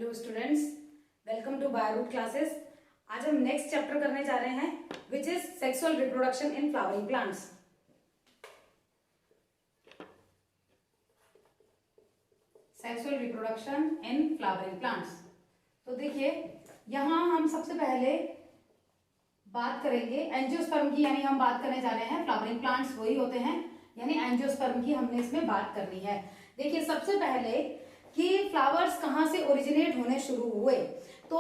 Hello students, welcome to Bioroot classes. आज हम next chapter करने जा रहे हैं which is sexual reproduction in flowering plants. Sexual reproduction in flowering plants. तो देखिए, यहां हम सबसे पहले बात करेंगे एंजियोस्पर्म की, यानी हम बात करने जा रहे हैं फ्लावरिंग प्लांट्स वही होते हैं, यानी एंजियोस्पर्म की हमने इसमें बात करनी है। देखिए, सबसे पहले कि फ्लावर्स कहां से ओरिजिनेट होने शुरू हुए, तो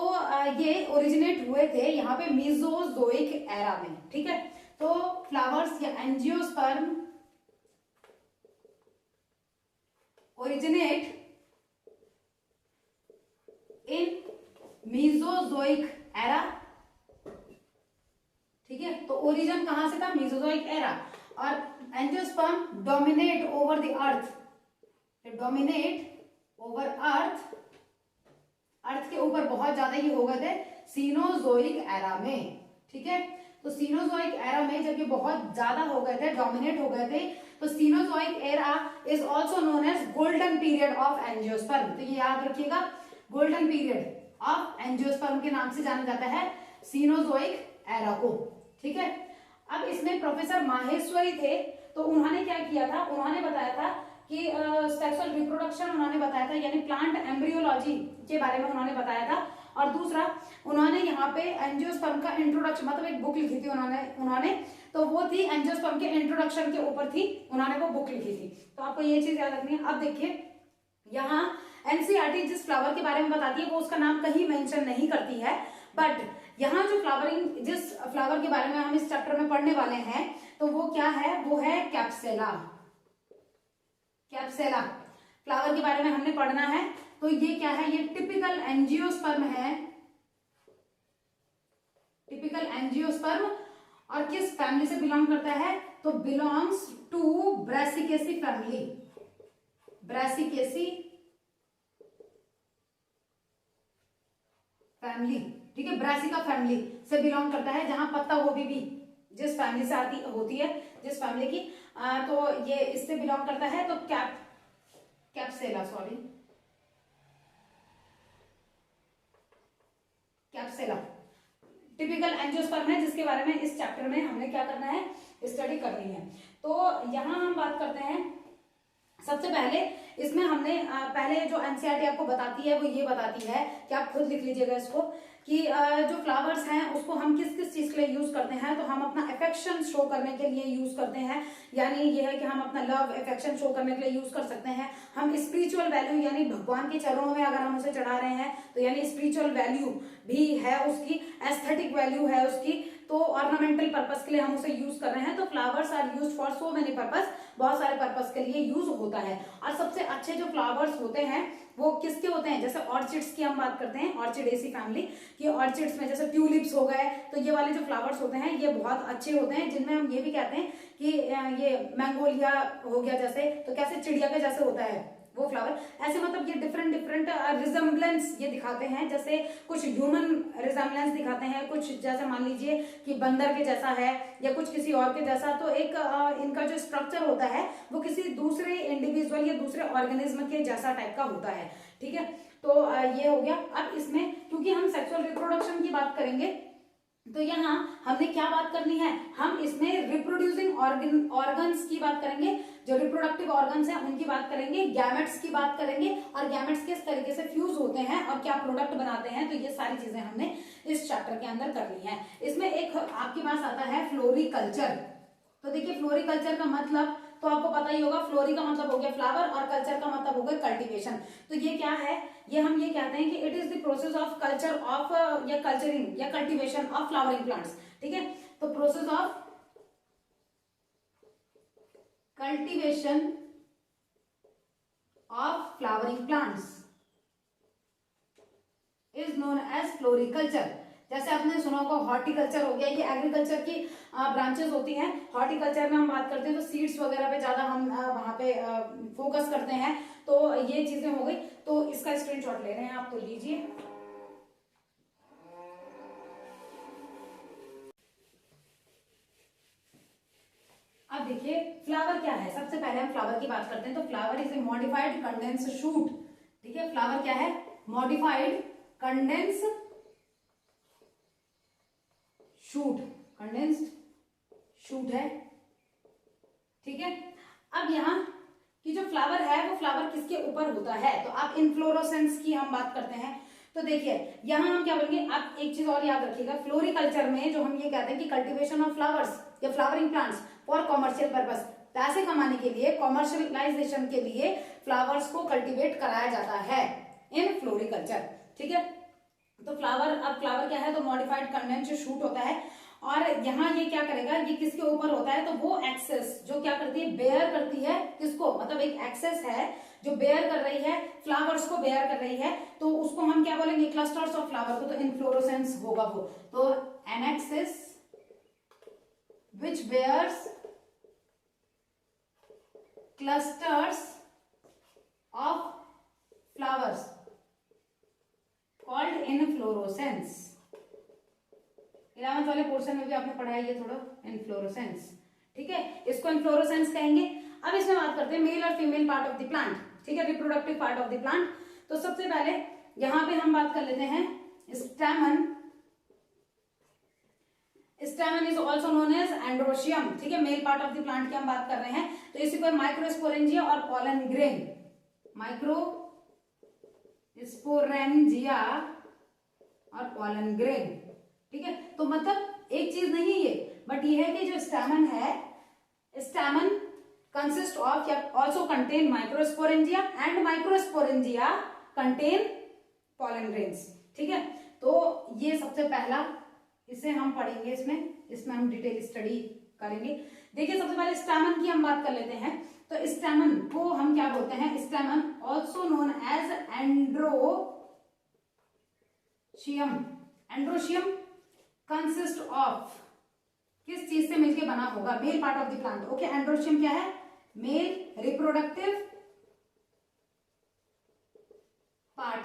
ये ओरिजिनेट हुए थे यहाँ पे मीजोजोइक एरा में। ठीक है, तो फ्लावर्स या angiosperm originate in Mesozoic era. ठीक है, तो ओरिजिन कहां से था? Mesozoic era. और angiosperm dominate over the earth, dominate over earth, earth के ऊपर बहुत ज्यादा ही हो गए थे सीनोजोइक एरा में। ठीक है, तो सीनोजोइक एरा में जब ये बहुत ज्यादा हो गए थे, डोमिनेट हो गए थे, तो Cenozoic era is also known as golden period of angiosperm. तो ये याद रखिएगा, गोल्डन पीरियड ऑफ एंजियोस्पर्म के नाम से जाना जाता है सीनोजोइक एरा को। ठीक है, अब इसमें प्रोफेसर माहेश्वरी थे, तो उन्होंने क्या किया था, उन्होंने बताया था कि सेक्सुअल रिप्रोडक्शन उन्होंने बताया था, यानी प्लांट एम्ब्रियोलॉजी के बारे में उन्होंने बताया था। और दूसरा, उन्होंने यहाँ पे एंजियोस्पर्म का इंट्रोडक्शन, मतलब एक बुक लिखी थी उन्होंने तो वो थी एंजियोस्पर्म के इंट्रोडक्शन के ऊपर थी, उन्होंने वो बुक लिखी थी। तो आपको ये चीज याद रखनी है। अब देखिए, यहाँ एनसीईआरटी जिस फ्लावर के बारे में बताती है वो उसका नाम कहीं मेंशन नहीं करती है, बट यहाँ जो फ्लावरिंग, जिस फ्लावर के बारे में हम इस चैप्टर में पढ़ने वाले हैं, तो वो क्या है? वो है कैप्सेला। कैप्सेला फ्लावर के बारे में हमने पढ़ना है। तो ये क्या है? ये टिपिकल एंजियोस्पर्म है, टिपिकल एंजियोस्पर्म। और किस फैमिली से बिलोंग करता है? तो belongs to Brassicaceae family, Brassicaceae family. ठीक है, ब्रासिका फैमिली से बिलोंग करता है, जहां पत्ता गोभी भी जिस फैमिली से आती होती है, जिस फैमिली की, तो ये इससे बिलोंग करता है। तो कैप्सेला, सॉरी, कैप्सेला टिपिकल एंजियोस्पर्म है, जिसके बारे में इस चैप्टर में हमने क्या करना है? स्टडी करनी है। तो यहां हम बात करते हैं सबसे पहले, इसमें हमने पहले जो एनसीईआरटी आपको बताती है वो ये बताती है कि आप खुद लिख लीजिएगा इसको, कि जो फ्लावर्स हैं उसको हम किस किस चीज के लिए यूज करते हैं। तो हम अपना अफेक्शन शो करने के लिए यूज करते हैं, यानी ये है कि हम अपना लव अफेक्शन शो करने के लिए यूज कर सकते हैं। हम स्पिरिचुअल वैल्यू, यानी भगवान के चरणों में अगर हम उसे चढ़ा रहे हैं तो यानी स्पिरिचुअल वैल्यू भी है उसकी, एस्थेटिक वैल्यू है उसकी, तो ऑर्नामेंटल पर्पस के लिए हम उसे यूज कर रहे हैं। तो flowers are use for so many purpose, बहुत सारे पर्पस के लिए यूज होता है। और सबसे अच्छे जो फ्लावर्स होते हैं वो किसके होते हैं? जैसे ऑर्चिड्स की हम बात करते हैं, ऑर्चिडेसी फैमिली की ऑर्चिड्स में जैसे ट्यूलिप्स हो गए, तो ये वाले जो फ्लावर्स होते हैं ये बहुत अच्छे होते हैं, जिनमें हम ये भी कहते हैं कि ये मैंगोलिया हो गया जैसे, तो कैसे चिड़िया के जैसे होता है वो फ्लावर, ऐसे मतलब ये डिफरेंट डिफरेंट रिजेम्बलेंस ये दिखाते हैं, जैसे कुछ ह्यूमन रिजेम्बलेंस दिखाते हैं, कुछ जैसे मान लीजिए कि बंदर के जैसा है या कुछ किसी और के जैसा। तो एक इनका जो स्ट्रक्चर होता है वो किसी दूसरे इंडिविजुअल या दूसरे ऑर्गेनिज्म के जैसा टाइप का होता है। ठीक है, तो ये हो गया। अब इसमें क्योंकि हम सेक्सुअल रिप्रोडक्शन की बात करेंगे, तो यहाँ हमने क्या बात करनी है? हम इसमें रिप्रोड्यूसिंग ऑर्गन्स की बात करेंगे, जो रिप्रोडक्टिव ऑर्गन्स हैं उनकी बात करेंगे, गैमेट्स की बात करेंगे, और गैमेट्स किस तरीके से फ्यूज होते हैं और क्या प्रोडक्ट बनाते हैं। तो ये सारी चीजें हमने इस चैप्टर के अंदर करनी है। इसमें एक आपके पास आता है फ्लोरिकल्चर। तो देखिए, फ्लोरिकल्चर का मतलब तो आपको पता ही होगा, फ्लोरी का मतलब हो गया फ्लावर और कल्चर का मतलब हो गया कल्टीवेशन। तो ये क्या है? ये हम ये कहते हैं कि it is the process of culture of या कल्चरिंग या कल्टीवेशन ऑफ फ्लावरिंग प्लांट्स। ठीक है, तो process of cultivation of flowering plants is known as floriculture. जैसे आपने सुना होगा हॉर्टिकल्चर हो गया, ये एग्रीकल्चर की ब्रांचेस होती हैं। हॉर्टिकल्चर में हम बात करते हैं तो सीड्स वगैरह पे ज्यादा हम वहां पे फोकस करते हैं। तो ये चीजें हो गई, तो इसका स्क्रीनशॉट ले रहे हैं आप, तो लीजिए। अब देखिए, फ्लावर क्या है? सबसे पहले हम फ्लावर की बात करते हैं। तो flower is a modified condense shoot. ठीक है, फ्लावर क्या है? Modified condense shoot, condensed shoot है, ठीक है। अब यहाँ कि जो फ्लावर है वो फ्लावर किसके ऊपर होता है, तो आप इनफ्लोरोसेंस की हम बात करते हैं। तो देखिए यहाँ हम क्या बोलेंगे, आप एक चीज और याद रखिएगा, फ्लोरिकल्चर में जो हम ये कहते हैं कि कल्टीवेशन ऑफ फ्लावर्स या flowering plants for commercial purpose, पैसे कमाने के लिए, कॉमर्शियलाइजेशन के लिए फ्लावर्स को कल्टीवेट कराया जाता है इन फ्लोरिकल्चर, ठीक है। तो फ्लावर, अब फ्लावर क्या है, तो मॉडिफाइड कंडेंस्ड शूट होता है, और यहाँ ये क्या करेगा, ये किसके ऊपर होता है, तो वो एक्सेस जो क्या करती है, बेयर करती है किसको, मतलब एक एक्सेस है जो बेयर कर रही है, फ्लावर्स को बेयर कर रही है, तो उसको हम क्या बोलेंगे, क्लस्टर्स ऑफ फ्लावर को, तो इनफ्लोरोसेंस होगा वो। तो an axis which bears clusters of flowers called inflorescence. 11th वाले पोर्शन में भी आपने पढ़ा है ये थोड़ा, इनफ्लोरोसेंस, ठीक है, इसको इनफ्लोरोसेंस कहेंगे। अब इसमें बात करते हैं मेल और female part of the plant, ठीक है, reproductive part of the plant. तो सबसे पहले यहां पे हम बात कर लेते हैं stamen. Stamen is also known as androecium, ठीक है, male part of the plant की हम बात कर रहे हैं। तो इसी को माइक्रोस्पोरेंजिया और पॉलन ग्रेन, माइक्रोस्पोरेंजिया और पॉलन ग्रेन, ठीक है। तो मतलब एक चीज नहीं है ये, बट ये है कि जो स्टैमन है, स्टैमन कंसिस्ट ऑफ या also contain microsporangia and microsporangia contain pollen grains, ठीक है। तो ये सबसे पहला, इसे हम पढ़ेंगे, इसमें हम डिटेल स्टडी करेंगे। देखिए सबसे पहले स्टैमन की हम बात कर लेते हैं। तो स्टैमन को हम क्या बोलते हैं, stamen also known as androecium. Androecium consist of, किस चीज से मिलके बना होगा, male part of the plant, okay. Androecium क्या है, male reproductive part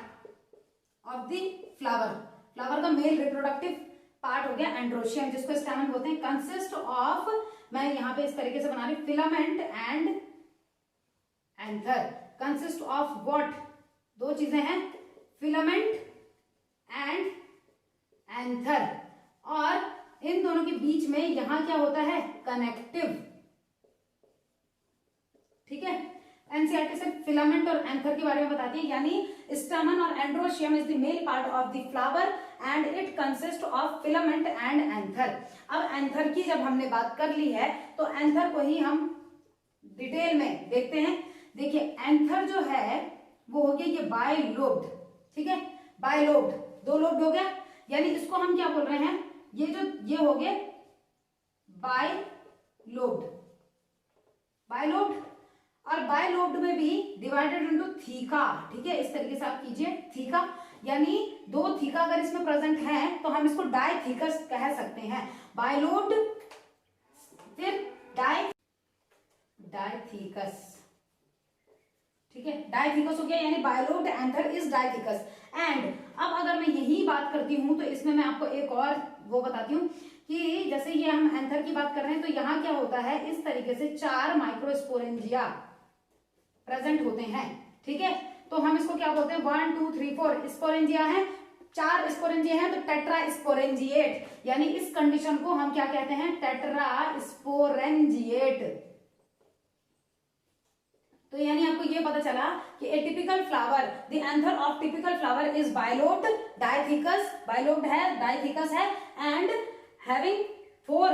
of the flower, flower का मेल रिप्रोडक्टिव पार्ट हो गया एंड्रोशियम, जिसको स्टैमन बोलते हैं। कंसिस्ट ऑफ, मैं यहां पे इस तरीके से बना रही हूं, filament and anther. Consist of what, दो चीजें हैं, फिलामेंट एंड एंथर, और इन दोनों के बीच में यहां क्या होता है, कनेक्टिव, ठीक है। एनसीईआरटी से फिलामेंट और एंथर के बारे में बताती है, यानी स्टैमन और androecium is the mail part of the flower and it consist of filament and anther. अब एंथर की जब हमने बात कर ली है, तो एंथर को ही हम डिटेल में देखते हैं। देखिए एंथर जो है वो हो गया ये बायलोब्ड, ठीक है, बायलोब्ड, दो लोब्ड हो गया, यानी इसको हम क्या बोल रहे हैं, ये हो गए बायलोब्ड, बायलोब्ड। और बायलोब्ड में भी डिवाइडेड इनटू थीका, ठीक है, इस तरीके से आप कीजिए, थीका, यानी दो थीका अगर इसमें प्रेजेंट है तो हम इसको डायथीकस कह सकते हैं। बायलोब्ड फिर डायथीकस, ठीक है, डायथीकस हो गया, यानी बायलोब्ड एंथर इज डायथीकस। एंड अब अगर मैं यही बात करती हूं तो इसमें मैं आपको एक और वो बताती हूँ कि जैसे ये हम एंथर की बात कर रहे हैं, तो यहाँ क्या होता है, इस तरीके से 4 माइक्रोस्पोरेंजिया प्रेजेंट होते हैं, ठीक है। तो हम इसको क्या बोलते हैं, 1 2 3 4 स्पोरेंजिया है, 4 स्पोरेंजिया है, तो टेट्रा स्पोरेंजिएट, यानी इस कंडीशन को हम क्या कहते हैं, टेट्रा स्पोरेंजिएट। तो यानी आपको ये पता चला कि a typical flower, the anther of typical flower is bilobed, dithecous, bilobed है, डायथीकस है, and having 4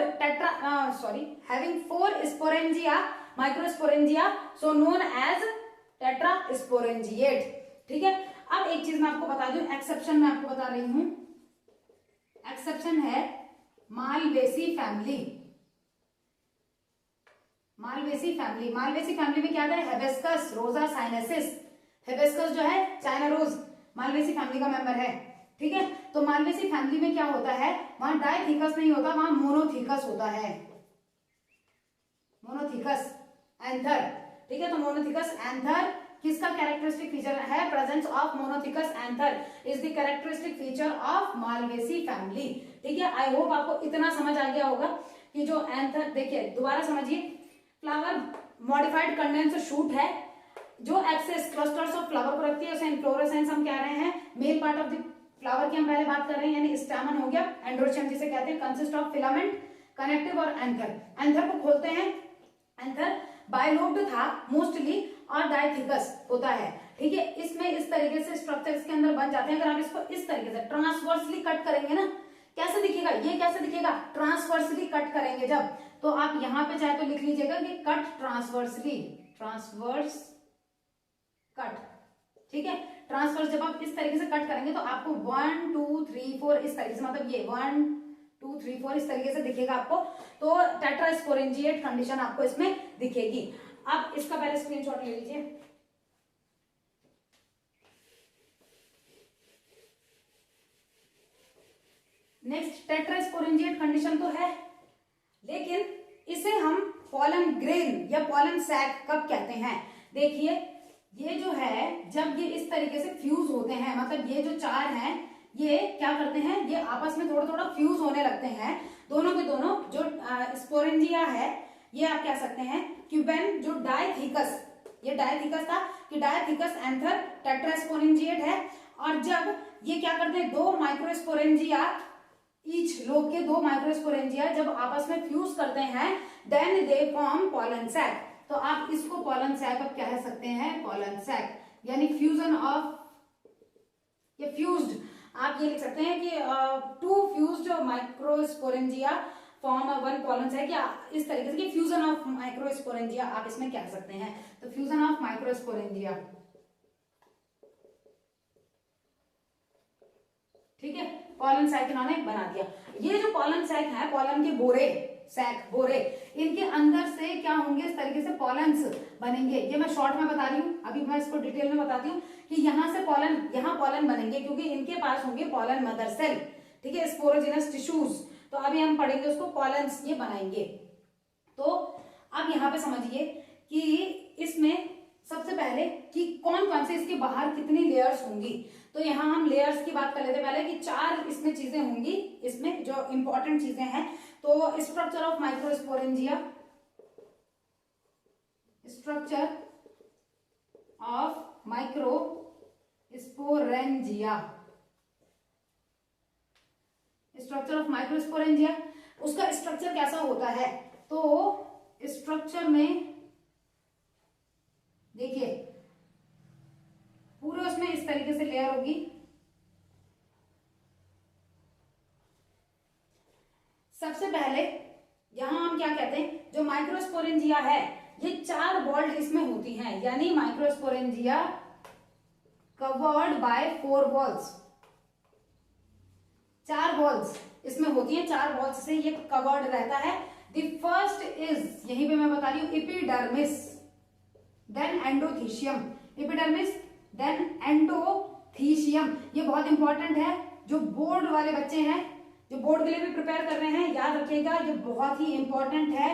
sporangia, microsporangia, so known as tetrasporangiate, ठीक है। अब एक चीज मैं आपको बता दूं, एक्सेप्शन मैं आपको बता रही हूं, एक्सेप्शन है Malvaceae family. Malvaceae family, Malvaceae family में क्या है, हेबिस्कस रोजा साइनेसिस, हेबिस्कस जो है चाइना रोज मालवेसी फैमिली का मेंबर है, ठीक है। तो मालवेसी फैमिली में क्या होता है, वहां डायथीकस नहीं होता, वहां मोनोथीकस होता है, मोनोथीकस एंथर, ठीक है। तो मोनोथीकस एंथर किसका कैरेक्टरिस्टिक फीचर है, presence of monothecous anther is the characteristic feature of Malvaceae family, ठीक है। आई होप आपको इतना समझ आ गया होगा कि जो एंथर, देखिए दोबारा समझिए, फ्लावर मॉडिफाइड कंडेंस्ड शूट है, जो एक्सेस क्लस्टर्स ऑफ फ्लावर को रखती है उसे इन्फ्लोरेसेंस हम कह रहे हैं। Mail part of the flower की हम पहले बात कर रहे हैं, यानी स्टैमन हो गया। एंड्रोशियम जिसे कहते हैं कंसिस्ट ऑफ फिलामेंट, कनेक्टिव और एंथर। एंथर को खोलते हैं, एंथर बायलोब्ड था मोस्टली और डायथिकस होता है, ठीक है। इसमें इस तरीके से स्ट्रक्चर इसके अंदर बन जाते हैं। अगर आप इसको इस तरीके से ट्रांसवर्सली कट करेंगे ना, कैसे दिखेगा ये, कैसे दिखेगा, ट्रांसवर्सली कट करेंगे जब, तो आप यहां पे चाहे तो लिख लीजिएगा कि कट ट्रांसवर्सली, ट्रांसवर्स कट, ठीक है। ट्रांसवर्स जब आप इस तरीके से कट करेंगे तो आपको 1 2 3 4 इस तरीके से, मतलब ये 1 2 3 4 इस तरीके से दिखेगा आपको। तो टेट्रास्पोरेंजिएट कंडीशन आपको इसमें दिखेगी। आप इसका पहले स्क्रीनशॉट ले लीजिए। नेक्स्ट टेट्रास्पोरेंजिएट कंडीशन तो है, लेकिन इसे हम पॉलन ग्रेन या पॉलन सैक कब कहते हैं? देखिए ये जो है जब ये इस तरीके से फ्यूज होते हैं, मतलब ये जो चार हैं ये क्या करते हैं, ये आपस में थोड़ा थोड़ा फ्यूज होने लगते हैं, दोनों के दोनों। जो स्पोरेंजिया है ये आप कह सकते हैं कि व्हेन जो डायथिकस, ये डायथिकस था कि डायथिकस एंथर टेट्रास्पोरेंजिएट है, और जब ये क्या करते हैं, दो माइक्रोस्पोरेंजिया ईच लोग के दो माइक्रोस्पोरेंजिया जब आपस में फ्यूज करते हैं then they form pollen sac. तो आप इसको पॉलन सैक अब कह सकते हैं, पॉलन सैक, यानी फ्यूजन ऑफ, ये फ्यूज्ड, आप ये लिख सकते हैं कि two fused microsporangia form one pollen sac, या इस तरीके से कि फ्यूजन ऑफ माइक्रोस्पोरेंजिया आप इसमें कह सकते हैं। तो फ्यूजन ऑफ माइक्रोस्पोरेंजिया, ठीक है, पॉलन सैक इन्होंने बना दिया। ये जो पॉलन सैक है, पॉलन के बोरे, सैक बोरे, इनके अंदर से क्या होंगे, इस तरीके से पॉलन्स बनेंगे। ये मैं शॉर्ट में बता रही हूँ, अभी मैं इसको डिटेल में बताती हूँ कि यहाँ से पॉलन, यहाँ पॉलन बनेंगे क्योंकि इनके पास होंगे पॉलन मदर सेल, ठीक है, स्पोरोजिनस टिश्यूज। तो अभी हम पढ़ेंगे उसको, पॉलन्स ये बनाएंगे। तो अब यहाँ पे समझिए कि इसमें सबसे पहले कि कौन कौन से इसके बाहर कितनी लेयर्स होंगी। तो यहाँ हम लेयर्स की बात कर लेते पहले कि चार इसमें चीजें होंगी, इसमें जो इंपॉर्टेंट चीजें हैं। तो structure of microsporangia, structure of microsporangia, structure of microsporangia, उसका स्ट्रक्चर कैसा होता है? तो स्ट्रक्चर में देखिए पूरे उसमें इस तरीके से लेयर होगी। सबसे पहले यहां हम क्या कहते हैं, जो माइक्रोस्पोरेंजिया है ये चार बॉल्ड इसमें होती हैं, यानी microsporangia covered by 4 walls, 4 walls इसमें होती हैं, 4 वॉल्स से ये कवर्ड रहता है। द फर्स्ट इज, यहीं पे मैं बता रही हूं, epidermis, then endothecium, epidermis then endothecium. ये बहुत इंपॉर्टेंट है, जो बोर्ड वाले बच्चे हैं, जो बोर्ड के लिए भी प्रिपेयर कर रहे हैं, याद रखिएगा ये बहुत ही इंपॉर्टेंट है,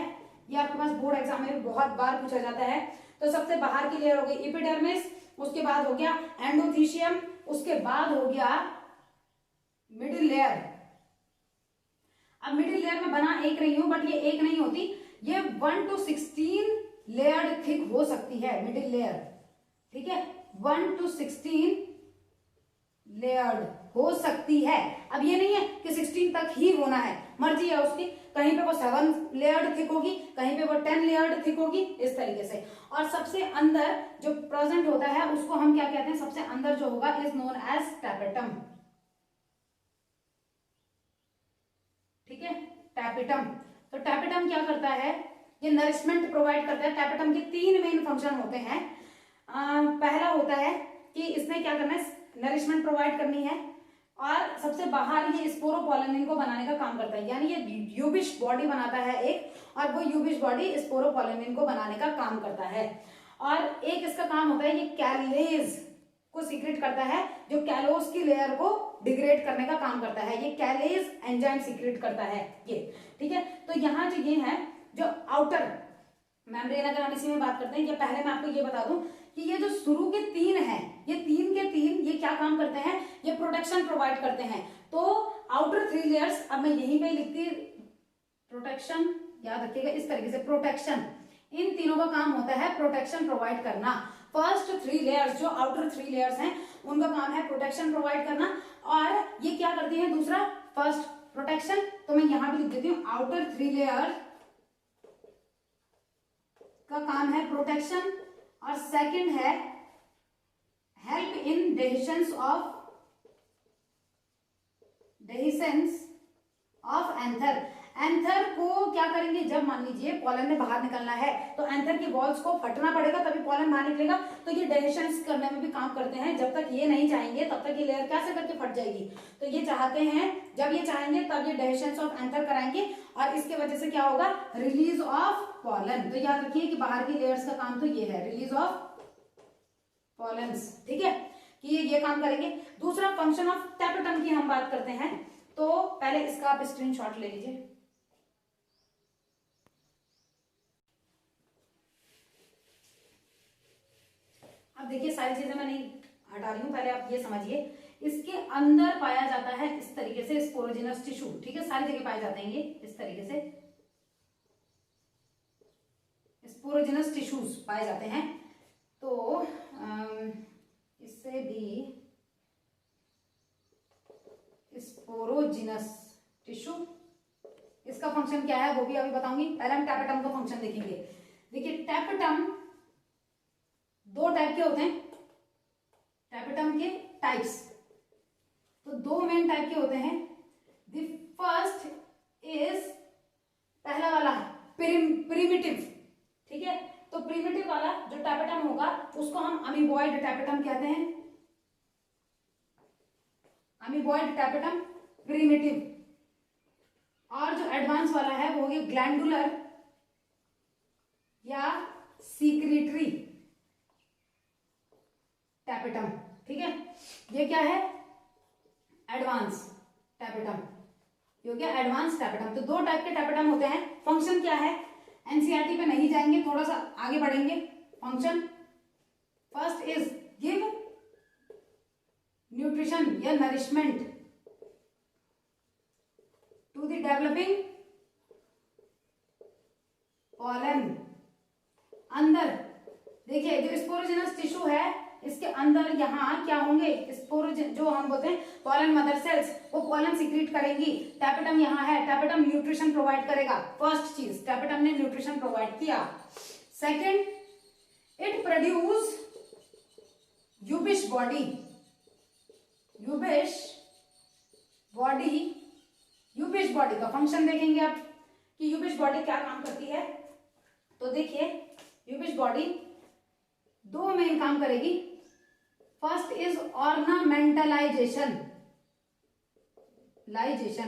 ये आपके पास बोर्ड एग्जाम में बहुत बार पूछा जाता है। तो सबसे बाहर की लेयर हो गई एपिडर्मिस, उसके बाद हो गया एंडोथीशियम, उसके बाद हो गया मिडिल लेयर। अब मिडिल लेयर में बना एक रही हूं, बट ये एक नहीं होती, ये 1 to 16 लेयर्ड थिक हो सकती है मिडिल लेयर, ठीक है, 1 to 16 लेयर्ड हो सकती है। अब ये नहीं है कि 16 तक ही होना है, मर्जी है उसकी, कहीं पे वो 7 लेयर्ड थिक होगी, कहीं पे वो 10 लेयर्ड थिक होगी, इस तरीके से। और सबसे अंदर जो प्रेजेंट होता है उसको हम क्या कहते हैं, सबसे अंदर जो होगा इज नोन एज टैपेटम, ठीक है, टैपेटम। तो टैपेटम क्या करता है, ये नरिशमेंट प्रोवाइड करता है। टैपेटम के 3 मेन फंक्शन होते हैं। पहला होता है कि इसने क्या करना है, नरिशमेंट प्रोवाइड करनी है, और सबसे बाहर ये स्पोरोपोलिन को बनाने का काम करता है, यानी ये यूबिश बॉडी बनाता है एक, और वो यूबिश बॉडी स्पोरोपोलिन को बनाने का काम करता है। और एक इसका काम होता है, ये कैलेज को सीक्रेट करता है, जो कैलोस की लेयर को डिग्रेड करने का काम करता है, ये कैलेज एंजाइम सीक्रेट करता है ये, ठीक है। तो यहाँ जो ये है, जो आउटर मेम्ब्रेन, अगर हम इसी में बात करते हैं, ये पहले मैं आपको ये बता दूं कि ये जो शुरू के 3 हैं, ये 3 के 3 ये क्या काम करते हैं, ये प्रोटेक्शन प्रोवाइड करते हैं। तो आउटर 3 लेयर्स, अब मैं यहीं पे लिखती, प्रोटेक्शन, याद रखिएगा इस तरीके से, प्रोटेक्शन, इन तीनों का काम होता है प्रोटेक्शन प्रोवाइड करना। फर्स्ट 3 लेयर्स, जो आउटर 3 लेयर्स हैं, उनका काम है प्रोटेक्शन प्रोवाइड करना। और ये क्या करती है? दूसरा फर्स्ट प्रोटेक्शन, तो मैं यहां भी लिख देती हूँ आउटर 3 लेयर का काम है प्रोटेक्शन, और सेकंड है help in dehiscence of anther. Anther को क्या करेंगे? जब मान लीजिए पॉलन ने बाहर निकलना है तो एंथर की वॉल्स को फटना पड़ेगा, तभी पॉलन बाहर निकलेगा। तो ये डेहिशंस करने में भी काम करते हैं। जब तक ये नहीं चाहेंगे तब तक ये लेयर कैसे करके फट जाएगी। तो ये चाहते हैं, जब ये चाहेंगे तब ये डेहिशंस ऑफ एंथर कराएंगे, और इसके वजह से क्या होगा? Release of pollen. तो याद रखिए कि बाहर की लेयर्स का काम तो ये है, रिलीज ऑफ पॉलन्स। ठीक है, कि ये काम करेंगे। दूसरा फंक्शन ऑफ टैपेटम की हम बात करते हैं, तो पहले इसका आप स्क्रीनशॉट ले लीजिए। अब देखिए, सारी चीजें मैं नहीं हटा रही हूं, पहले आप ये समझिए। इसके अंदर पाया जाता है इस तरीके से स्पोरोजिनस टिश्यू। ठीक है, सारी जगह पाए जाते हैं ये इस तरीके से स्पोरोजिनस टिश्यूज पाए जाते हैं। तो इससे भी स्पोरोजिनस टिश्यू, इसका फंक्शन क्या है वो भी अभी बताऊंगी। पहले हम टैपेटम का फंक्शन देखेंगे। देखिए, टैपेटम 2 टाइप के होते हैं। टैपेटम के टाइप्स तो 2 मेन टाइप के होते हैं। द फर्स्ट इज, पहला वाला प्रिमिटिव। ठीक है, तो प्रिमिटिव वाला जो टैपेटम होगा उसको हम अमीबॉइड टैपेटम कहते हैं। Amoeboid tapetum primitive. और जो एडवांस वाला है वो हो गया ग्लैंडुलर या सीक्रेटरी टैपेटम। ठीक है, ये क्या है? Advance tapetum. ये हो गया एडवांस टैपेटम। तो 2 टाइप के टैपेटम होते हैं। फंक्शन क्या है? एनसीईआरटी पे नहीं जाएंगे, थोड़ा सा आगे बढ़ेंगे। Function first is give nutrition या nourishment to the developing pollen. अंदर देखिए, जो स्पोरोजिनस टिश्यू है इसके अंदर यहाँ क्या होंगे? स्पोरोजिन, जो हम बोलते हैं पॉलन मदर सेल्स, वो पॉलन सीक्रेट करेंगी। टैपेटम यहाँ है, टैपेटम न्यूट्रिशन प्रोवाइड करेगा। फर्स्ट चीज, टैपेटम ने न्यूट्रिशन प्रोवाइड किया। Second, it produce Ubisch body. Ubisch body का फंक्शन देखेंगे आप कि यूबिश बॉडी क्या काम करती है। तो देखिए, यूबिश बॉडी 2 मेन काम करेगी। First is ऑर्नामेंटलाइजेशन।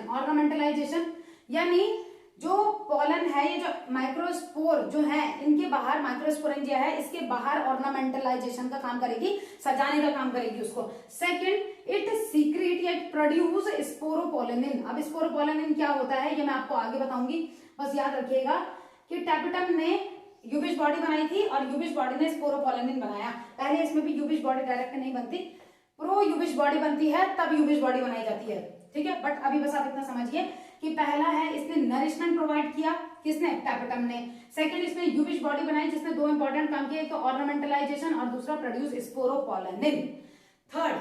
ऑर्नामेंटलाइजेशन यानी जो पॉलन है, ये जो माइक्रोस्पोर जो है, इनके बाहर माइक्रोस्पोरेंजिया है, इसके बाहर ऑर्नामेंटलाइजेशन का काम करेगी, सजाने का काम करेगी उसको। सेकंड, इट सीक्रेट या प्रोड्यूस स्पोरोपोलेनिन। अब स्पोरोपोलेनिन क्या होता है ये मैं आपको आगे बताऊंगी, बस याद रखिएगा कि टैपेटम ने यूबिश बॉडी बनाई थी और यूबिश बॉडी ने स्पोरोपोलेनिन बनाया। पहले इसमें भी यूबिश बॉडी डायरेक्ट नहीं बनती, प्रो यूबिश बॉडी बनती है, तब यूबिश बॉडी बनाई जाती है। ठीक है, बट अभी बस आप इतना समझिए कि पहला है इसने नरिशमेंट प्रोवाइड किया, किसने? टैपेटम ने। सेकंड, इसने यूबिश बॉडी बनाई जिसने 2 इंपॉर्टेंट काम किए, तो ऑर्नामेंटलाइजेशन और दूसरा प्रोड्यूस स्पोरोपोलेनिन। थर्ड,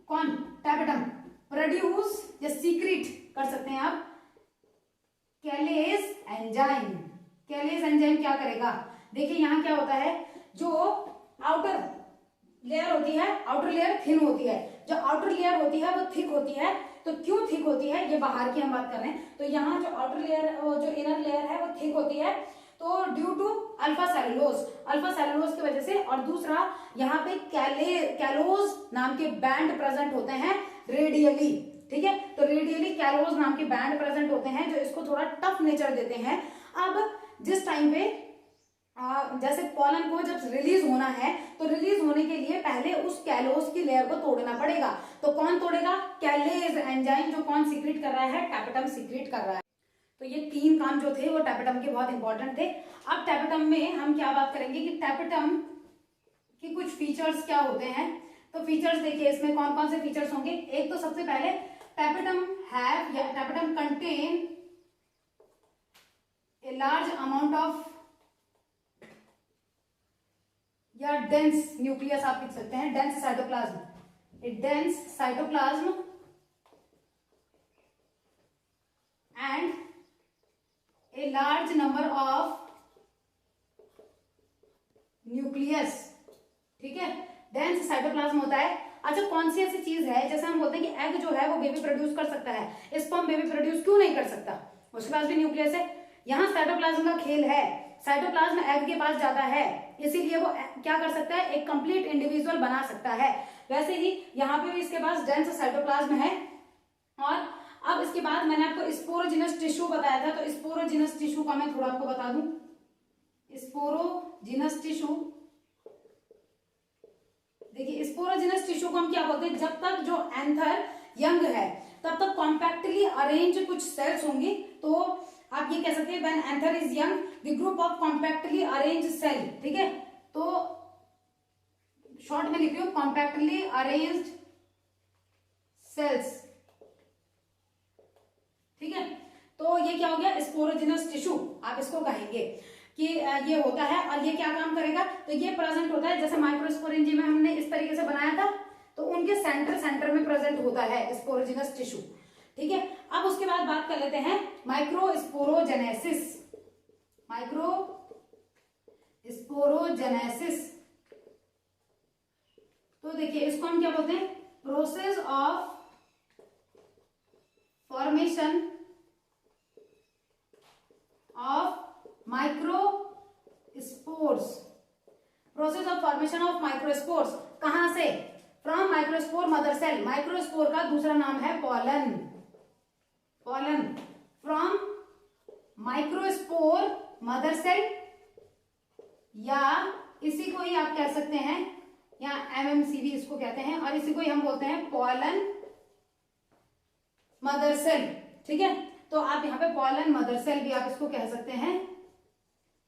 कौन? टैपेटम प्रोड्यूस या सीक्रेट कर सकते हैं आप कैलेज एंजाइम। कैलेज एंजाइम क्या करेगा? देखिए यहां क्या होता है, जो आउटर लेयर होती है, आउटर लेयर थिन होती है, जो आउटर लेयर होती है वो थिक होती है। तो क्यों थिक होती है, ये बाहर की हम बात कर रहे हैं। तो यहाँ जो आउटर लेयर, जो इनर लेयर है वो थिक होती है, तो ड्यू टू अल्फा सेलुलोज की वजह से। और दूसरा, यहाँ पे कैलोज नाम के बैंड प्रेजेंट होते हैं रेडियली। ठीक है, तो रेडियली कैलोज नाम के बैंड प्रेजेंट होते हैं जो इसको थोड़ा टफ नेचर देते हैं। अब जिस टाइम पे जैसे पॉलन को जब रिलीज होना है, तो रिलीज होने के लिए पहले उस कैलोज की लेयर को तोड़ना पड़ेगा। तो कौन तोड़ेगा? कैलेज एंजाइम, जो कौन सीक्रेट कर रहा है? टैपेटम सीक्रेट कर रहा है। तो ये 3 काम जो थे वो टैपेटम के बहुत इंपॉर्टेंट थे। अब टैपेटम में हम क्या बात करेंगे कि टैपेटम की कुछ फीचर्स क्या होते हैं। तो फीचर्स देखिए, इसमें कौन कौन से फीचर्स होंगे। एक तो सबसे पहले टैपेटम हैव या tapetum contain a large amount of या डेंस न्यूक्लियस आप लिख सकते हैं, dense cytoplasm, A dense cytoplasm and a large number of nucleus, ठीक है, डेंस साइटोप्लाज्म होता है। अच्छा, कौन सी ऐसी चीज है, जैसे हम बोलते हैं कि एग जो है वो बेबी प्रोड्यूस कर सकता है, स्पर्म बेबी प्रोड्यूस क्यों नहीं कर सकता, उसके पास भी न्यूक्लियस है। यहाँ साइटोप्लाज्म का खेल है, साइटोप्लाज्म एग के पास जाता है, इसीलिए वो क्या कर सकता है, एक कंप्लीट इंडिविजुअल बना सकता है। वैसे ही यहाँ पे भी इसके पास डेंस साइटोप्लाज्म है। और अब इसके बाद मैंने आपको स्पोरोजिनस टिश्यू बताया था, तो स्पोरोजिनस टिश्यू का मैं थोड़ा आपको बता दूं। स्पोरोजिनस टिश्यू, देखिए स्पोरोजिनस टिश्यू को हम क्या बोलते हैं, जब तक जो एंथर यंग है तब तक कॉम्पैक्टली अरेंज कुछ सेल्स होंगी, तो आप ये कह सकते हैं when anther is young the group of compactly arrange cell, ठीक है, तो शॉर्ट में लिख रही हूं कॉम्पैक्टली अरेंज्ड सेल्स, ठीक है। तो ये क्या हो गया, स्पोरोजिनस टिश्यू आप इसको कहेंगे कि ये होता है। और ये क्या काम करेगा, तो ये प्रेजेंट होता है, जैसे माइक्रोस्पोरेंजियम में हमने इस तरीके से बनाया था, तो उनके सेंटर में प्रेजेंट होता है स्पोरोजिनस टिश्यू, ठीक है। अब उसके बाद बात कर लेते हैं माइक्रोस्पोरोजेनेसिस। माइक्रोस्पोरोजेनेसिस, तो देखिए इसको हम क्या बोलते हैं, process of formation of microspores, process of formation of microspores, कहां से, from microspore mother cell, microspore का दूसरा नाम है pollen, pollen from microspore mother cell, या इसी को ही आप कह सकते हैं, या एमएमसीवी इसको कहते हैं, और इसी को ही हम बोलते हैं पॉलन मदर सेल, ठीक है। तो आप यहाँ पे पॉलन मदर सेल भी आप इसको कह सकते हैं।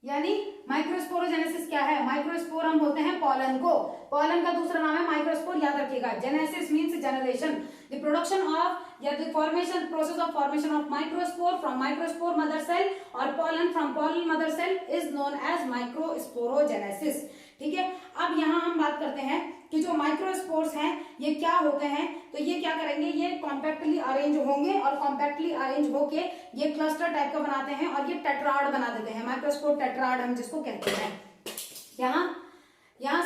यानी माइक्रोस्पोरोजेनेसिस क्या है, माइक्रोस्पोर हम बोलते हैं पॉलन को, पॉलन का दूसरा नाम है माइक्रोस्पोर, याद रखिएगा। Genesis means generation, the production of या the formation, process of formation of microspore from microspore mother cell, और pollen from pollen mother cell is known as microsporogenesis, ठीक है। अब यहाँ हम बात करते हैं कि जो माइक्रोस्पोर्स हैं ये क्या होते हैं, तो ये क्या करेंगे, ये कॉम्पैक्टली अरेंज होंगे, और कॉम्पैक्टली अरेंज होके ये क्लस्टर टाइप का बनाते हैं, और ये टेट्राड बना देते हैं, माइक्रोस्पोर टेट्राड हम जिसको कहते हैं। यहाँ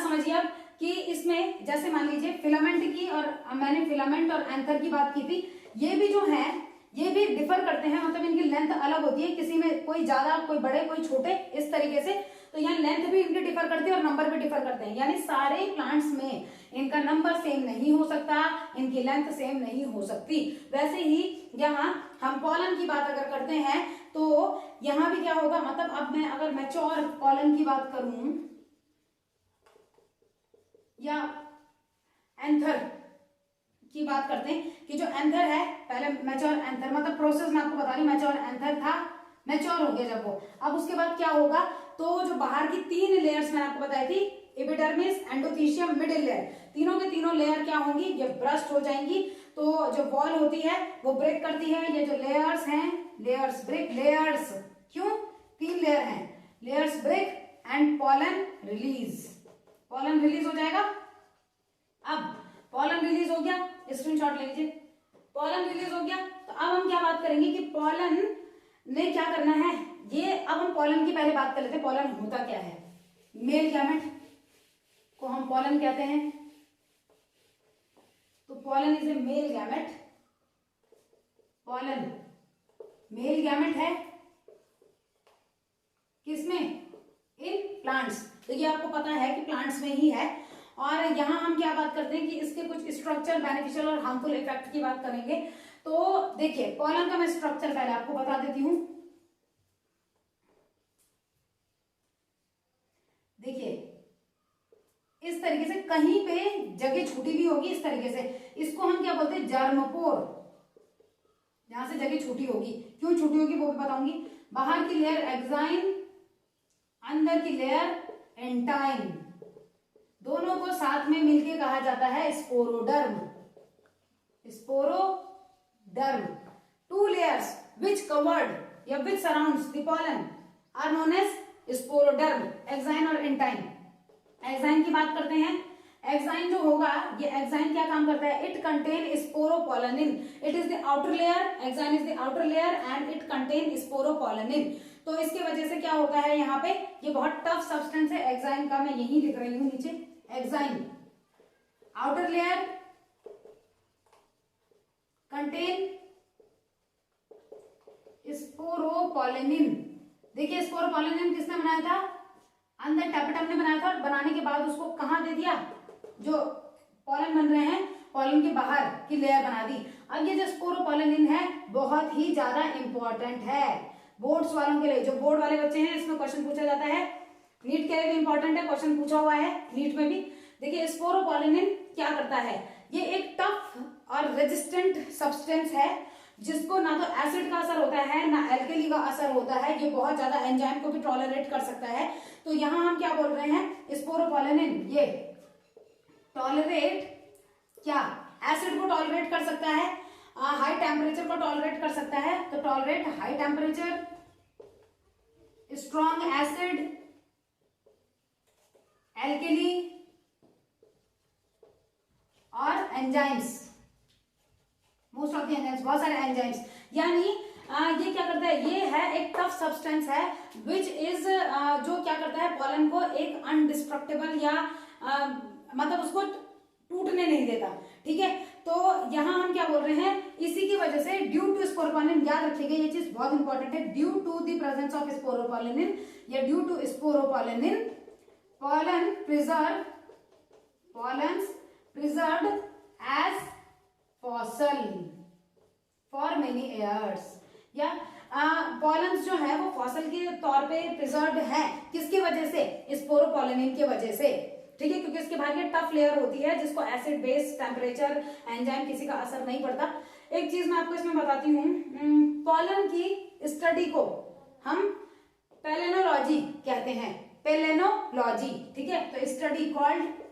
समझिए आप कि इसमें जैसे मान लीजिए फिलामेंट की, और मैंने फिलामेंट और एंथर की बात की थी, ये भी जो है ये भी डिफर करते हैं, मतलब इनकी लेंथ अलग होती है, किसी में कोई ज्यादा, कोई बड़े, कोई छोटे, इस तरीके से। तो यहाँ लेंथ भी इनके डिफर करती है और नंबर भी डिफर करते हैं, यानी सारे प्लांट्स में इनका नंबर सेम नहीं हो सकता, इनकी लेंथ सेम नहीं हो सकती। वैसे ही यहाँ हम पॉलन की बात अगर करते हैं तो यहाँ भी क्या होगा, मतलब अब मैं अगर मैच्योर पॉलन की बात करूं या एंथर की बात करते हैं कि जो एंथर है, पहले मैच्योर एंथर, मतलब प्रोसेस मैं आपको बता रही हूँ, मैच्योर एंथर था, मैच्योर हो गया जब वो, अब उसके बाद क्या होगा, तो जो बाहर की 3 लेयर्स मैंने आपको बताई थी, एपिडर्मिस, एंडोथीशियम, मिडिल लेयर, तीनों के तीनों लेयर क्या होंगी, ये ब्रस्ट हो जाएंगी, तो जो वॉल होती है वो ब्रेक करती है, ये जो लेयर्स हैं, लेयर्स ब्रेक, लेयर्स क्यों, 3 लेयर हैं, layers break and pollen release, pollen release हो जाएगा। अब पॉलन रिलीज हो गया, स्क्रीनशॉट ले लीजिए, पॉलन रिलीज हो गया, तो अब हम क्या बात करेंगे कि पॉलन ने क्या करना है, ये अब हम पॉलन की पहले बात कर लेते हैं, पॉलन होता क्या है। मेल गैमेट को हम पॉलन कहते हैं, तो pollen is a male gamete, pollen male gamete है किसमें, इन प्लांट्स, तो ये आपको पता है कि प्लांट्स में ही है। और यहां हम क्या बात करते हैं कि इसके कुछ स्ट्रक्चर, बेनिफिशियल और हार्मफुल इफेक्ट की बात करेंगे। तो देखिए पॉलन का मैं स्ट्रक्चर पहले आपको बता देती हूं। देखिए इस तरीके से, कहीं पे जगह छूटी भी होगी इस तरीके से, इसको हम क्या बोलते हैं, जर्मपोर, जहां से जगह छूटी होगी, क्यों छूटी होगी वो भी बताऊंगी। बाहर की लेयर एक्साइन, अंदर की लेयर एंटाइन, दोनों को साथ में मिलके कहा जाता है स्पोरोडर्म, स्पोरोडर्म। 2 layers which covered या which surrounds the pollen are known as sporoderm, exine और एंटाइन। एग्जाइन की बात करते हैं। एग्जाइन जो होगा, ये एग्जाइन क्या काम करता है, it contain sporopollenin, it is the outer layer, exine is the outer layer and it contain sporopollenin. तो इसकी वजह से क्या होता है, यहाँ पे ये बहुत टफ सब्सटेंस है एग्जाइन का, मैं यही लिख रही हूँ नीचे, exine outer layer contain sporopollenin. देखिए स्पोरोपोलेनिन किसने बनाया था, अंदर टैपेटम ने बनाया था, और बनाने के बाद उसको कहाँ दे दिया, जो पॉलन बन रहे हैं पॉलन के बाहर की लेयर बना दी। अब ये जो स्पोरोपोलेनिन है बहुत ही ज्यादा इंपॉर्टेंट है बोर्ड्स वालों के लिए, जो बोर्ड वाले बच्चे हैं इसमें क्वेश्चन पूछा जाता है, नीट के लिए भी इंपॉर्टेंट है, क्वेश्चन पूछा हुआ है नीट में भी। देखिए स्पोरोपोलेनिन क्या करता है, ये एक टफ और रेजिस्टेंट सब्सटेंस है जिसको ना तो एसिड का असर होता है ना एल्कली का असर होता है, ये बहुत ज्यादा एंजाइम को भी टॉलरेट कर सकता है। तो यहाँ हम क्या बोल रहे हैं, स्पोरोपोलेनिन ये टॉलरेट क्या, एसिड को टॉलरेट कर सकता है, हाई टेम्परेचर को टॉलरेट कर सकता है। तो tolerate high temperature, strong acid, alkali और enzymes, most of the enzymes, बहुत सारे एंजाइम्स। यानी ये क्या करता है, ये है एक टफ सब्सटेंस है विच इज जो क्या करता है पॉलन को एक अनडिस्ट्रक्टेबल या मतलब उसको टूटने नहीं देता, ठीक है। तो यहाँ हम क्या बोल रहे हैं, इसी की वजह से ड्यू टू स्पोरोपोलेनिन, याद रखिएगा ये चीज बहुत इंपॉर्टेंट है, due to the presence of sporopollenin या due to sporopollenin pollen preserved as fossil for many years। या पॉलन्स जो है वो फॉसल के तौर पे प्रिजर्व्ड है, किसकी वजह से, स्पोरोपोलेनिन की वजह से, ठीक है, क्योंकि इसके बाहर ये टफ लेयर होती है जिसको एसिड बेस टेम्परेचर एंजाइम किसी का असर नहीं पड़ता। एक चीज मैं आपको इसमें बताती हूँ, पॉलन की स्टडी को हम पेलेनोलॉजी कहते हैं, पेलेनोलॉजी, ठीक है। तो study called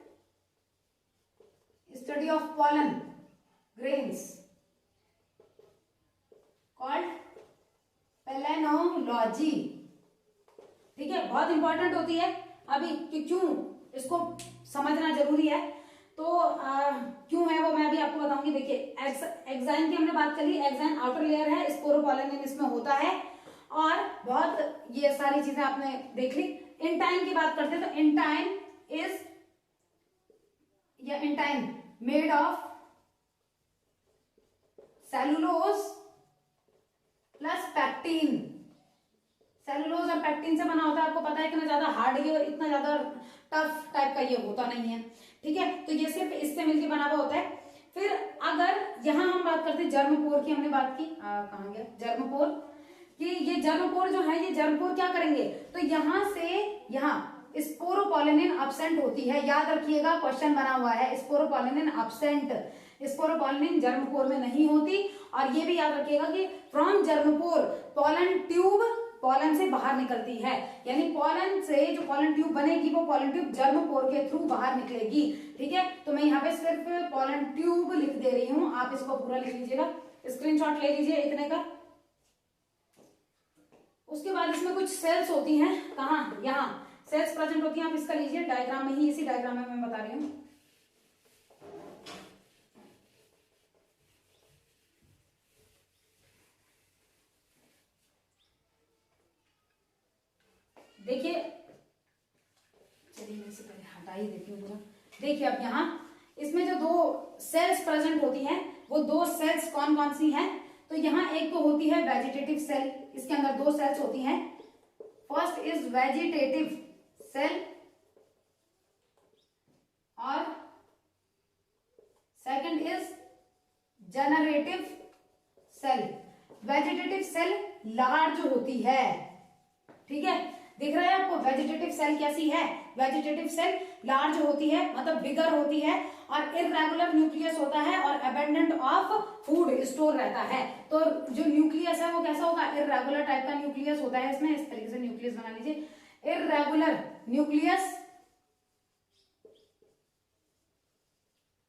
study of pollen grains called palynology, ठीक है, बहुत इंपॉर्टेंट होती है। अभी कि क्यों इसको समझना जरूरी है, तो क्यों है वो मैं अभी आपको बताऊंगी। देखिए एग्जाइन की हमने बात करी, एग्जाइन आउटर लेयर है, स्पोरोपोलेनिन इसमें होता है, और बहुत ये सारी चीजें आपने देख ली। इंटाइन की बात करते हैं तो इंटाइन इज या intine made of cellulose plus pectin, cellulose और पैक्टीन से बना होता है, आपको पता है इतना ज्यादा हार्ड ये इतना ज्यादा टफ टाइप का ये होता नहीं है, ठीक है। तो ये सिर्फ इससे मिलकर बना हुआ होता है। फिर अगर यहाँ हम बात करते हैं जर्मपोर की, हमने बात की कहाँ गया जर्मपोर, कि ये जर्मपोर जो है, ये जर्मपोर क्या करेंगे, तो यहाँ से यहाँ स्पोरोपोलेनिन अब्सेंट होती है, याद रखिएगा क्वेश्चन बना हुआ है, स्पोरोपोलेनिन अब्सेंट, स्पोरोपोलेनिन जर्मपोर में नहीं होती। और ये भी याद रखिएगा कि from germ pore pollen tube pollen से बाहर निकलती है, यानी पॉलन से जो पॉलन ट्यूब बनेगी वो पॉलन ट्यूब जर्मपोर के थ्रू बाहर निकलेगी, ठीक है। तो मैं यहाँ पे सिर्फ पॉलन ट्यूब लिख दे रही हूँ, आप इसको पूरा लिख लीजिएगा, स्क्रीनशॉट ले लीजिए इतने का। उसके बाद इसमें कुछ सेल्स होती हैं, कहाँ, यहाँ सेल्स प्रेजेंट होती हैं, आप इसका लीजिए डायग्राम में ही, इसी डायग्राम में मैं बता रही हूँ। देखिए चलिए मैं इसे पहले हटा ही देती हूँ पूरा। देखिए अब यहाँ इसमें जो दो सेल्स प्रेजेंट होती हैं वो दो सेल्स कौन कौन सी हैं, तो यहाँ एक तो होती है वेजिटेटिव सेल, इसके अंदर दो सेल्स होती हैं, फर्स्ट इज वेजिटेटिव सेल और second is generative cell. Vegetative cell large होती है, ठीक है, दिख रहा है आपको वेजिटेटिव सेल कैसी है, वेजिटेटिव सेल लार्ज होती है, मतलब बिगर होती है, और इररेगुलर न्यूक्लियस होता है, और अबेंडेंट ऑफ फूड स्टोर रहता है। तो जो न्यूक्लियस है वो कैसा होगा, इररेगुलर टाइप का न्यूक्लियस होता है, इसमें इस तरीके से न्यूक्लियस बना लीजिए, इररेगुलर न्यूक्लियस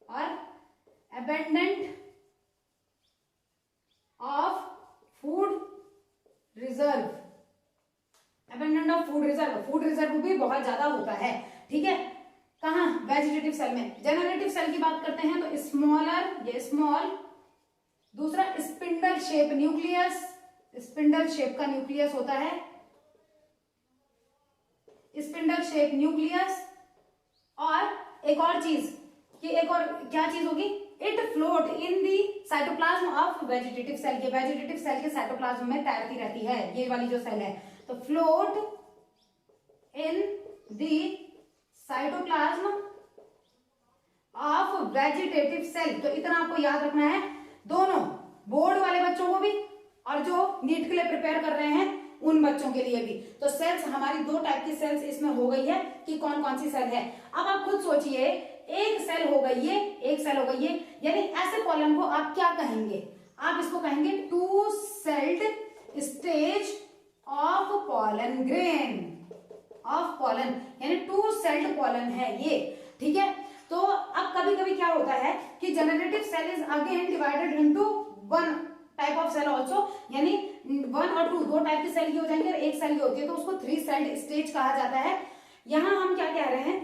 और abundant of food reserve, abundant of food reserve, food reserve भी बहुत ज्यादा होता है, ठीक है। वेजिटेटिव सेल में। जेनरेटिव सेल की बात करते हैं तो स्मॉलर, ये स्मॉल, दूसरा spindle shape nucleus, spindle shape का न्यूक्लियस होता है, स्पिंडल शेप न्यूक्लियस। और एक और चीज कि एक और क्या चीज होगी, it float in the cytoplasm of vegetative cell, ये वेजिटेटिव सेल के साइटोप्लाज्म में तैरती रहती है ये वाली जो सेल है। तो float in the cytoplasm of vegetative cell. तो इतना आपको याद रखना है, दोनों बोर्ड वाले बच्चों को भी और जो नीट के लिए प्रिपेयर कर रहे हैं उन बच्चों के लिए भी। तो सेल्स हमारी दो टाइप की सेल्स इसमें हो गई है कि कौन कौन सी सेल है। अब आप खुद सोचिए, एक सेल हो गई है, एक सेल हो गई है, यानी ऐसे पॉलन को आप क्या कहेंगे, आप इसको कहेंगे two celled stage of pollen grain of pollen, यानी टू सेल्ड पॉलन है ये, ठीक है। तो अब कभी कभी क्या होता है कि generative cell is again divided into one type of cell also, यानी वन और टू, दो टाइप की सेल की हो जाएंगे और एक सेल की होती है, तो उसको थ्री सेल्ड स्टेज कहा जाता है। यहां हम क्या कह रहे हैं,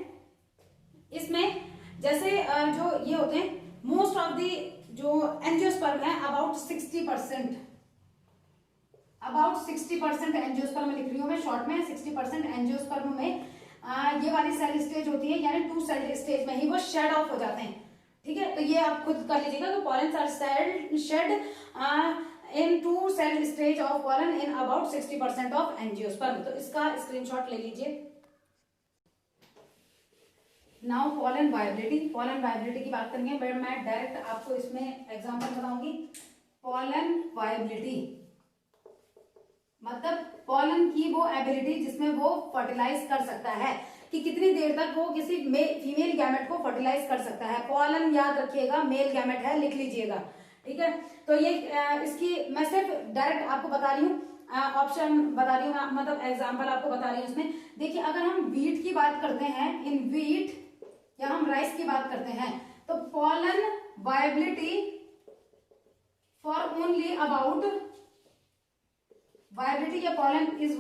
इसमें जैसे जो ये होते हैं मोस्ट ऑफ दी जो एंजियोस्पर्म है अबाउट 60%, अबाउट 60% एंजियोस्पर्म लिख रही हूं मैं शॉर्ट में, 60% एंजियोस्पर्म में ये वाली सेल स्टेज होती है, यानी टू सेल स्टेज में ही वो शेड ऑफ हो जाते हैं, ठीक है। तो ये आप खुद कर लीजिएगा कि pollens are shed in two cell stage of pollen in about 60% of angiosperm. तो इसका स्क्रीनशॉट ले लीजिए। Now pollen viability, pollen viability की बात करेंगे, बट मैं डायरेक्ट आपको इसमें एग्जांपल बताऊंगी। पॉलन वायबिलिटी मतलब पॉलन की वो एबिलिटी जिसमें वो फर्टिलाइज कर सकता है, कि कितनी देर तक वो किसी फीमेल गैमेट को फर्टिलाइज कर सकता है। पॉलन याद रखिएगा मेल गैमेट है, लिख लीजिएगा, ठीक है। तो ये इसकी मैं सिर्फ डायरेक्ट आपको बता रही हूँ, ऑप्शन बता रही हूँ, मतलब एग्जांपल आपको बता रही हूँ उसमें। देखिए अगर हम वीट की बात करते हैं, इन वीट, या हम राइस की बात करते हैं, तो pollen viability for only about viability या pollen is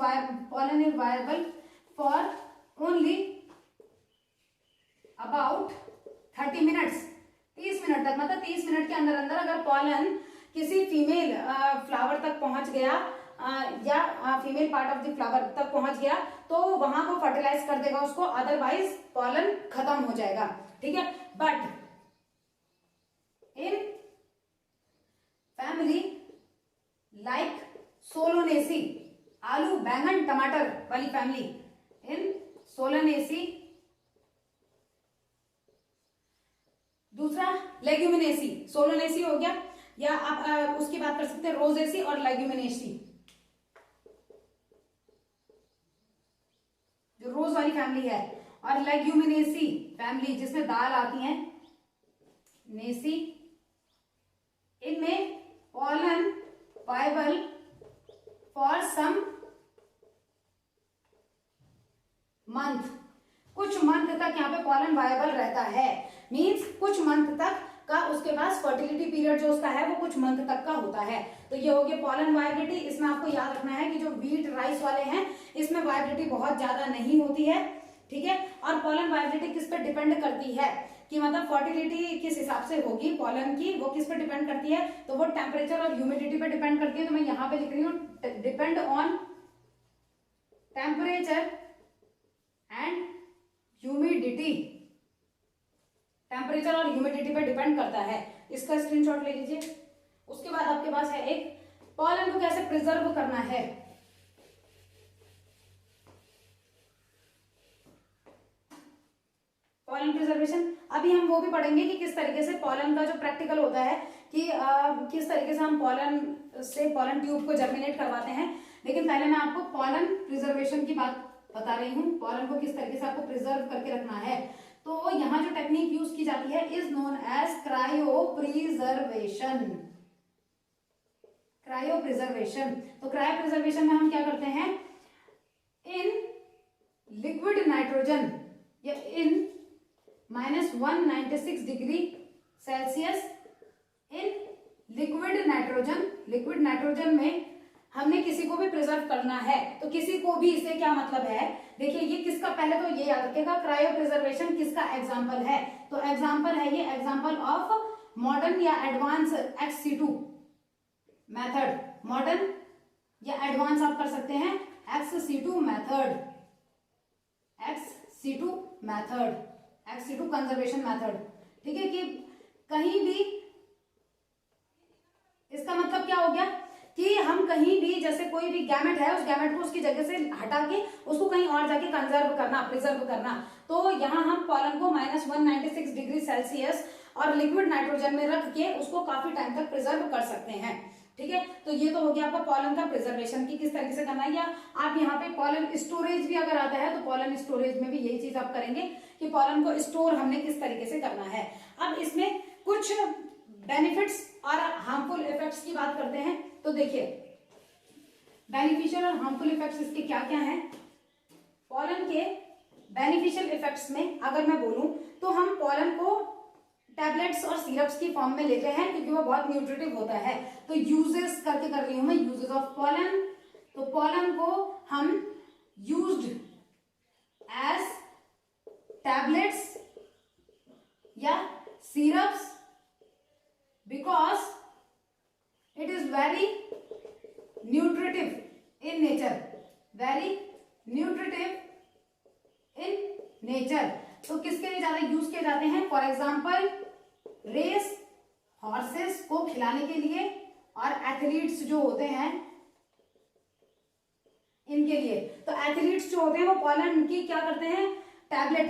viable for only about 30 minutes, 30 minute तक, मतलब 30 मिनट के अंदर अंदर अगर पॉलन किसी फीमेल फ्लावर तक पहुंच गया या female part of the flower तक पहुंच गया तो वहां को फर्टिलाइज कर देगा उसको, अदरवाइज पॉलन खत्म हो जाएगा, ठीक है। बट इन फैमिली लाइक सोलोनेसी, आलू बैंगन टमाटर वाली फैमिली, इन सोलोनेसी, दूसरा लेग्यूमिनेसी, सोलोनेसी हो गया, या आप उसकी बात कर सकते हैं रोजेसी और लेग्यूमिनेसी, जो रोज वाली फैमिली है, और लेग्यूमिनेसी फैमिली जिसमें दाल आती है, नेसी, इनमें pollen viable for some month, कुछ मंथ तक यहाँ पे पॉलन वायबल रहता है, मींस कुछ मंथ तक का उसके पास फर्टिलिटी पीरियड जो उसका है वो कुछ मंथ तक का होता है। तो ये हो गया पॉलन वायबिलिटी। इसमें आपको याद रखना है कि जो व्हीट राइस वाले हैं इसमें वायबिलिटी बहुत ज्यादा नहीं होती है, ठीक है। और पॉलन वायबिलिटी किस पे डिपेंड करती है कि मतलब फर्टिलिटी किस हिसाब से होगी पॉलन की, वो किस पे डिपेंड करती है, तो वो टेम्परेचर और ह्यूमिडिटी पे डिपेंड करती है। तो मैं यहाँ पे लिख रही हूँ depend on temperature and humidity, temperature और ह्यूमिडिटी पे डिपेंड करता है। इसका स्क्रीनशॉट ले लीजिए। उसके बाद आपके पास है एक पॉलन को कैसे प्रिजर्व करना है। पॉलन प्रिजर्वेशन अभी हम वो भी पढ़ेंगे कि किस तरीके से पॉलन का जो प्रैक्टिकल होता है कि किस तरीके से हम पॉलन से पॉलन ट्यूब को जर्मिनेट करवाते हैं। लेकिन पहले मैं आपको पॉलन प्रिजर्वेशन की बात बता रही हूँ, पॉलन को किस तरीके से आपको प्रिजर्व करके रखना है। तो यहाँ जो टेक्निक यूज की जाती है is known as cryo preservation, cryo preservation. तो क्रायो प्रिजर्वेशन में हम क्या करते हैं, इन लिक्विड नाइट्रोजन या in -196 degree Celsius in liquid nitrogen, liquid nitrogen में हमने किसी को भी प्रिजर्व करना है। तो किसी को भी इससे क्या मतलब है, देखिए ये किसका, पहले तो ये याद रखिएगा क्रायो प्रिजर्वेशन किसका एग्जाम्पल है, तो एग्जाम्पल है ये एग्जाम्पल ऑफ मॉडर्न या एडवांस XC2 मेथड, मॉडर्न या एडवांस आप कर सकते हैं XC2 method, XC2 method, XC2 conservation method. ठीक है, कि कहीं भी इसका मतलब क्या हो गया कि हम कहीं भी जैसे कोई भी गैमेट है उस गैमेट को उसकी जगह से हटा के उसको कहीं और जाके कंजर्व करना, प्रिजर्व करना, तो यहाँ हम पॉलन को -196 डिग्री सेल्सियस और लिक्विड नाइट्रोजन में रख के उसको काफी टाइम तक प्रिजर्व कर सकते हैं। ठीक है, तो ये तो हो गया आपका पॉलन का प्रिजर्वेशन की किस तरीके से करना है, या आप यहाँ पे पॉलन स्टोरेज भी अगर आता है तो पॉलन स्टोरेज में भी यही चीज आप करेंगे कि पॉलन को स्टोर हमने किस तरीके से करना है। अब इसमें कुछ बेनिफिट्स और हार्मफुल इफेक्ट्स की बात करते हैं। तो देखिए बेनिफिशियल और हार्मफुल इफेक्ट्स इसके क्या क्या हैं। पॉलन के बेनिफिशियल इफेक्ट्स में अगर मैं बोलूं तो हम पॉलन को टैबलेट्स और सिरप्स की फॉर्म में लेते हैं क्योंकि वो बहुत न्यूट्रिटिव होता है। तो यूजेस करके कर रही हूं मैं, यूजेस ऑफ पॉलन। तो पॉलन को हम यूज्ड एज टैबलेट्स या syrups because it is very nutritive in nature, very nutritive in nature। तो किसके लिए ज्यादा यूज किए जाते हैं, फॉर एग्जाम्पल रेस हॉर्सेस को खिलाने के लिए और एथलीट्स जो होते हैं इनके लिए। तो एथलीट्स जो होते हैं वो पॉलन की क्या करते हैं, टैबलेट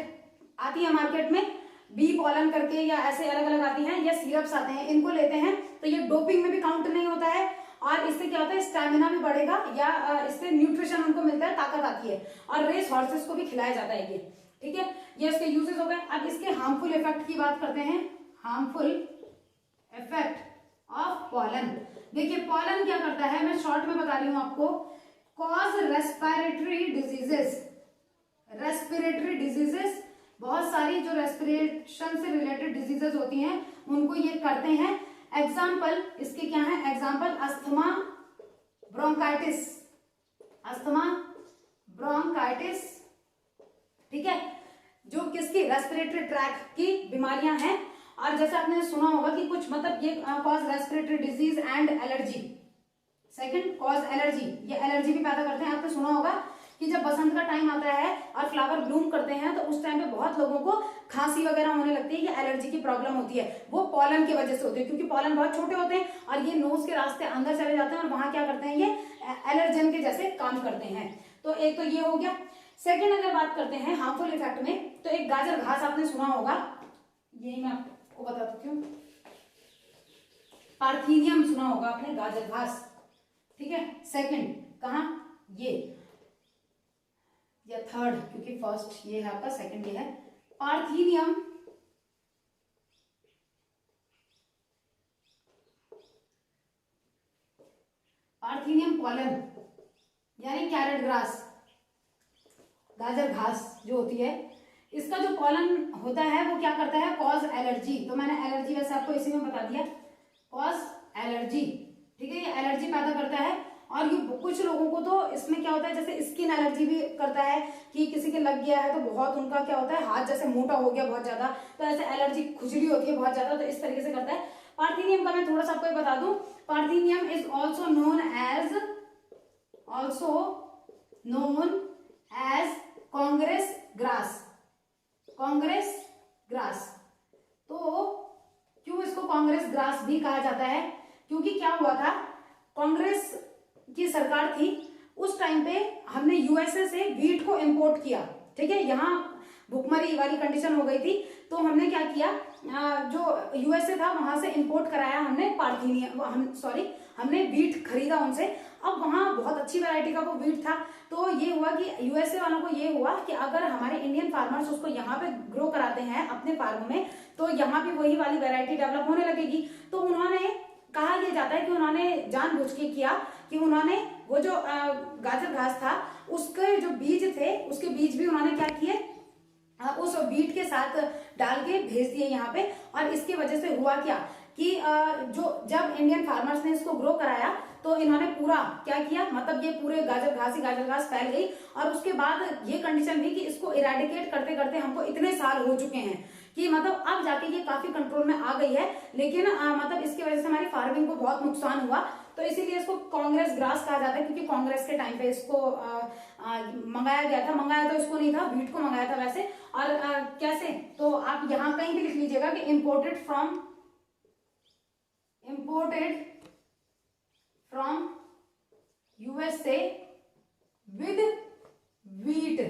आती है मार्केट में बी पॉलन करके या ऐसे अलग अलग आती हैं या सिरप्स आते हैं, इनको लेते हैं। तो ये डोपिंग में भी काउंट नहीं होता है और इससे क्या होता है स्टैमिना भी बढ़ेगा या इससे न्यूट्रिशन उनको मिलता है, ताकत आती है। और रेस हॉर्सेस को भी खिलाया जाता है ये। ठीक है, ये इसके यूजेस हो गए। अब इसके हार्मफुल इफेक्ट की बात करते हैं, हार्मफुल इफेक्ट ऑफ पॉलन। देखिए पॉलन क्या करता है, मैं शॉर्ट में बता रही हूं आपको, cause respiratory diseases, respiratory diseases, बहुत सारी जो रेस्पिरेशन से रिलेटेड डिजीजेस होती हैं उनको ये करते हैं। एग्जाम्पल इसके क्या है, example asthma, bronchitis, asthma, bronchitis. ठीक है, जो किसकी रेस्पिरेटरी ट्रैक की बीमारियां हैं। और जैसे आपने सुना होगा कि कुछ मतलब ये cause respiratory disease and allergy, second cause allergy, ये एलर्जी भी पैदा करते हैं। आपने सुना होगा कि जब बसंत का टाइम आता है और फ्लावर ब्लूम करते हैं तो उस टाइम पे बहुत लोगों को खांसी वगैरह होने लगती है, या एलर्जी की प्रॉब्लम होती है, वो पॉलन की वजह से होती है क्योंकि पॉलन बहुत छोटे होते हैं और ये नोज के रास्ते अंदर चले जाते हैं और वहां क्या करते हैं ये एलर्जन के जैसे काम करते हैं। तो एक तो ये हो गया। सेकेंड अगर बात करते हैं हार्मफुल इफेक्ट में, तो एक गाजर घास आपने सुना होगा, यही मैं आपको बता देती हूँ, पार्थीनियम सुना होगा आपने, गाजर घास। ठीक है, सेकेंड कहा ये या थर्ड, क्योंकि फर्स्ट ये है आपका, सेकंड ये है पार्थीनियम, पार्थीनियम पॉलन यानी कैरेट ग्रास, गाजर घास जो होती है, इसका जो पॉलन होता है वो क्या करता है, कॉज एलर्जी। तो मैंने एलर्जी वैसे आपको इसी में बता दिया, कॉज एलर्जी। ठीक है, ये एलर्जी पैदा करता है। और ये कुछ लोगों को तो इसमें क्या होता है, जैसे स्किन एलर्जी भी करता है कि किसी के लग गया है तो बहुत उनका क्या होता है, हाथ जैसे मोटा हो गया बहुत ज्यादा, तो ऐसे एलर्जी खुजली होती है बहुत ज्यादा, तो इस तरीके से करता है। पार्थीनियम का मैं थोड़ा सा आपको बता दूं, Parthenium is also known as Congress grass, Congress grass. तो क्यों इसको कांग्रेस ग्रास भी कहा जाता है, क्योंकि क्या हुआ था, कांग्रेस की सरकार थी उस टाइम पे, हमने यूएसए से वीट को इंपोर्ट किया। ठीक है, यहाँ भुखमरी वाली कंडीशन हो गई थी, तो हमने क्या किया, जो यूएसए था वहां से इंपोर्ट कराया हमने पार्थीनियम, हमने वीट खरीदा उनसे। अब वहां बहुत अच्छी वैरायटी का वो वीट था, तो ये हुआ कि यूएसए वालों को ये हुआ कि अगर हमारे इंडियन फार्मर्स उसको यहाँ पे ग्रो कराते हैं अपने फार्म में, तो यहाँ भी वही वाली वैरायटी डेवलप होने लगेगी। तो उन्होंने, कहा यह जाता है कि उन्होंने जानबूझ के किया कि उन्होंने वो जो गाजर घास था उसके जो बीज थे, उसके बीज भी उन्होंने क्या किए, उस बीट के साथ डाल के भेज दिए यहाँ पे। और इसकी वजह से हुआ क्या कि जो जब इंडियन फार्मर्स ने इसको ग्रो कराया तो इन्होंने पूरा क्या किया, मतलब ये पूरे गाजर घास फैल गई और उसके बाद ये कंडीशन थी कि इसको इरेडिकेट करते करते हमको इतने साल हो चुके हैं कि मतलब अब जाके ये काफी कंट्रोल में आ गई है, लेकिन मतलब इसकी वजह से हमारी फार्मिंग को बहुत नुकसान हुआ। तो इसीलिए इसको कांग्रेस ग्रास कहा जाता है, क्योंकि कांग्रेस के टाइम पे इसको मंगाया गया था। मंगाया तो इसको नहीं था, वीट को मंगाया था वैसे। और कैसे, तो आप यहां कहीं भी लिख लीजिएगा कि imported from USA with wheat,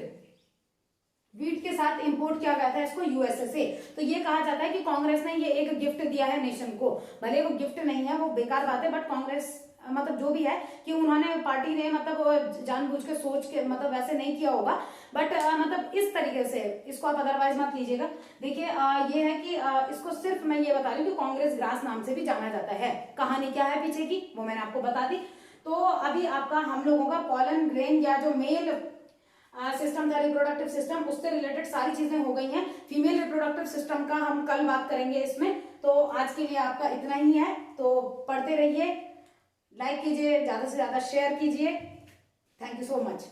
wheat के साथ इंपोर्ट किया गया था इसको यूएसए से। तो ये कहा जाता है कि कांग्रेस ने ये एक गिफ्ट दिया है नेशन को। भले वो गिफ्ट नहीं है, वो बेकार बात है, बट कांग्रेस मतलब जो भी है कि उन्होंने, पार्टी ने मतलब जानबूझ के सोच के मतलब वैसे नहीं किया होगा, बट मतलब इस तरीके से इसको आप अदरवाइज मत लीजिएगा। देखिए ये है कि इसको सिर्फ मैं ये बता रही हूँ कि कांग्रेस ग्रास नाम से भी जाना जाता है। कहानी क्या है पीछे की वो मैंने आपको बता दी। तो अभी आपका हम लोगों का पॉलन ग्रेन या जो मेल सिस्टम था, रिप्रोडक्टिव सिस्टम, उससे रिलेटेड सारी चीजें हो गई हैं। फीमेल रिप्रोडक्टिव सिस्टम का हम कल बात करेंगे इसमें। तो आज के लिए आपका इतना ही है, तो पढ़ते रहिए, लाइक कीजिए, ज्यादा से ज्यादा शेयर कीजिए। Thank you so much.